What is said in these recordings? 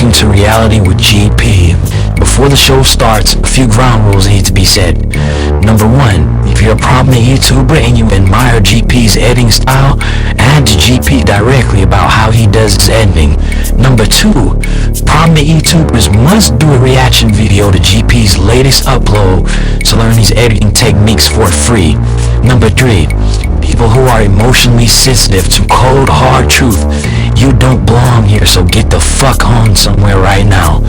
Welcome to reality with GP. Before the show starts, a few ground rules need to be said. Number 1, if you're a prominent YouTuber and you admire GP's editing style, add to GP directly about how he does his editing. Number 2, prominent YouTubers must do a reaction video to GP's latest upload to learn his editing techniques for free. Number 3, people who are emotionally sensitive to cold, hard truth, you don't belong here, so get the fuck on somewhere right now.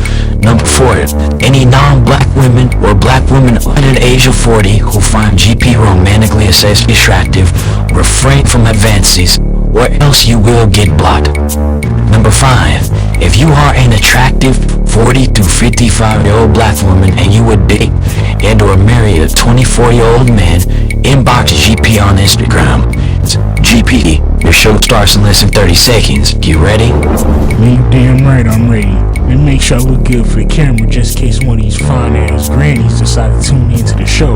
Number 4, any non-black women or black women under the age of 40 who find GP romantically or sexually attractive, refrain from advances, or else you will get blocked. Number 5, if you are an attractive 40 to 55-year-old black woman and you would date and or marry a 24-year-old man, inbox GP on Instagram. It's GP, your show starts in less than 30 seconds. You ready? You damn right I'm ready. And make sure I look good for the camera just in case one of these fine ass grannies decide to tune into the show.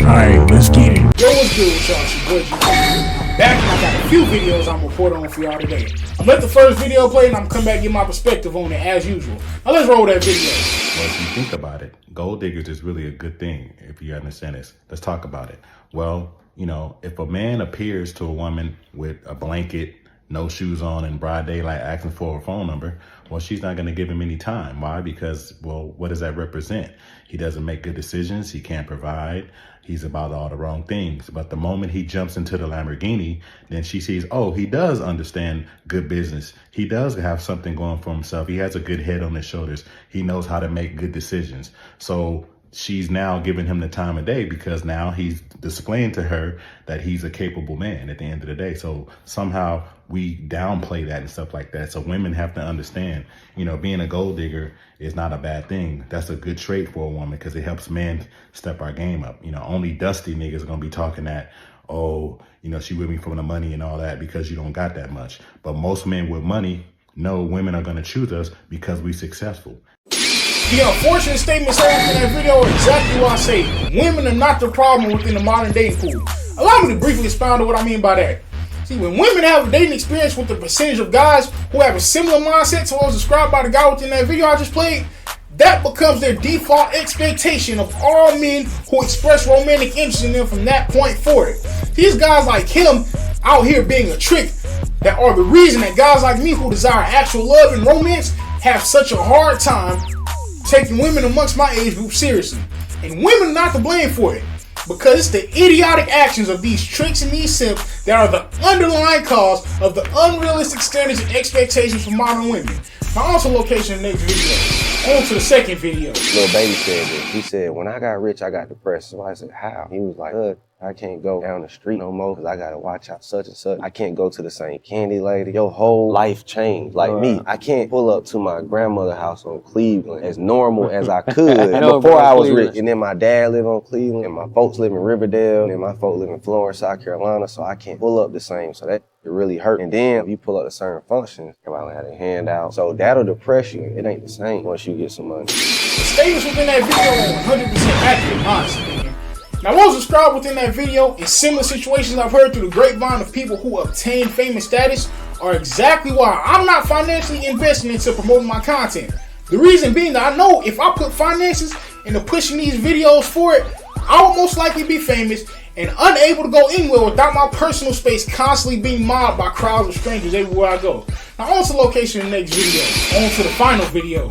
Alright, let's get it. Yo, what's good with y'all? It's your boy GP. I'm back and I got a few videos I'm reporting on for y'all today. I'm let the first video play and I'm come back and get my perspective on it as usual. Now let's roll that video. Well, if you think about it, gold diggers is really a good thing if you understand this. Let's talk about it. Well, you know, if a man appears to a woman with a blanket, no shoes on, in broad daylight asking for a phone number, well, she's not going to give him any time. Why? Because, well, what does that represent? He doesn't make good decisions. He can't provide. He's about all the wrong things. But the moment he jumps into the Lamborghini, then she sees, oh, he does understand good business. He does have something going for himself. He has a good head on his shoulders. He knows how to make good decisions. So she's now giving him the time of day because now he's displaying to her that he's a capable man at the end of the day. So somehow we downplay that and stuff like that. So women have to understand, you know, being a gold digger is not a bad thing. That's a good trait for a woman because it helps men step our game up. You know, only dusty niggas are going to be talking that, oh, you know, she with me for the money and all that because you don't got that much. But most men with money know women are going to choose us because we're successful. The unfortunate statements in that video are exactly what I say. Women are not the problem within the modern dating pool. Allow me to briefly expound on what I mean by that. See, when women have a dating experience with the percentage of guys who have a similar mindset to what was described by the guy within that video I just played, that becomes their default expectation of all men who express romantic interest in them from that point forward. These guys like him out here being a trick that are the reason that guys like me who desire actual love and romance have such a hard time taking women amongst my age group seriously. And women are not to blame for it, because it's the idiotic actions of these tricks and these simps that are the underlying cause of the unrealistic standards and expectations for modern women. Now also location in the next video. On to the second video. Lil Baby said this. He said, when I got rich, I got depressed. So I said, how? He was like, I can't go down the street no more because I got to watch out such and such. I can't go to the same candy lady. Your whole life changed. Like me, I can't pull up to my grandmother's house on Cleveland as normal as I could before I was rich. And then my dad lived on Cleveland, and my folks live in Riverdale, and then my folks live in Florence, South Carolina, so I can't pull up the same. So that it really hurt. And then if you pull up to certain functions, everybody had a handout. So that'll depress you. It ain't the same once you get some money. The statements within that video are 100% accurate, in my opinion. Now, what was described within that video in similar situations I've heard through the grapevine of people who obtain famous status are exactly why I'm not financially investing into promoting my content. The reason being that I know if I put finances into pushing these videos for it, I will most likely be famous and unable to go anywhere without my personal space constantly being mobbed by crowds of strangers everywhere I go. Now, on to location in the next video. On to the final video.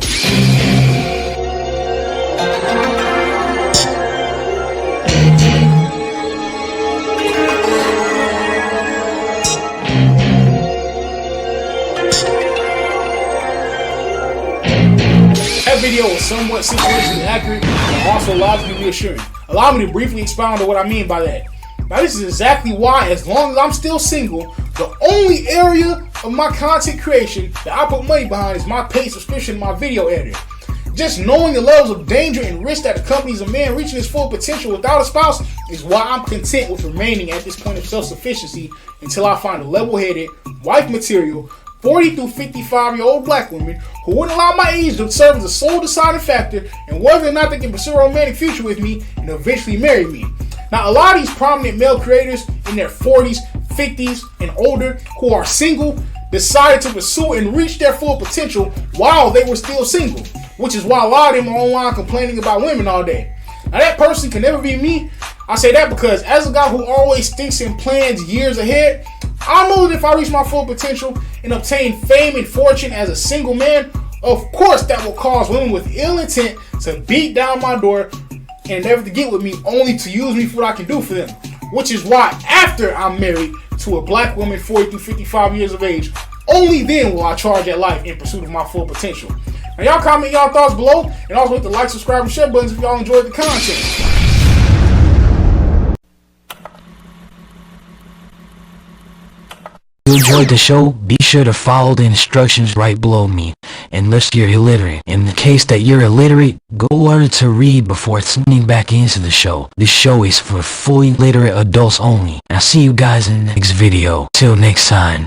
That video is somewhat situationally accurate, but also logically reassuring. Allow me to briefly expound on what I mean by that. Now, this is exactly why, as long as I'm still single, the only area of my content creation that I put money behind is my paid subscription to my video editor. Just knowing the levels of danger and risk that accompanies a man reaching his full potential without a spouse is why I'm content with remaining at this point of self-sufficiency until I find a level-headed, wife material, 40 through 55-year-old black women who wouldn't allow my age to serve as a sole deciding factor in whether or not they can pursue a romantic future with me and eventually marry me. Now, a lot of these prominent male creators in their 40s, 50s, and older who are single, decided to pursue and reach their full potential while they were still single, which is why a lot of them are online complaining about women all day. Now that person can never be me. I say that because as a guy who always thinks and plans years ahead, I know that if I reach my full potential and obtain fame and fortune as a single man, of course that will cause women with ill intent to beat down my door and never to get with me, only to use me for what I can do for them. Which is why after I'm married to a black woman 40 through 55 years of age, only then will I charge at life in pursuit of my full potential. Now y'all comment y'all thoughts below, and also hit the like, subscribe, and share buttons if y'all enjoyed the content. If you enjoyed the show, be sure to follow the instructions right below me, unless you're illiterate. In the case that you're illiterate, go learn to read before tuning back into the show. This show is for fully literate adults only. I'll see you guys in the next video. Till next time.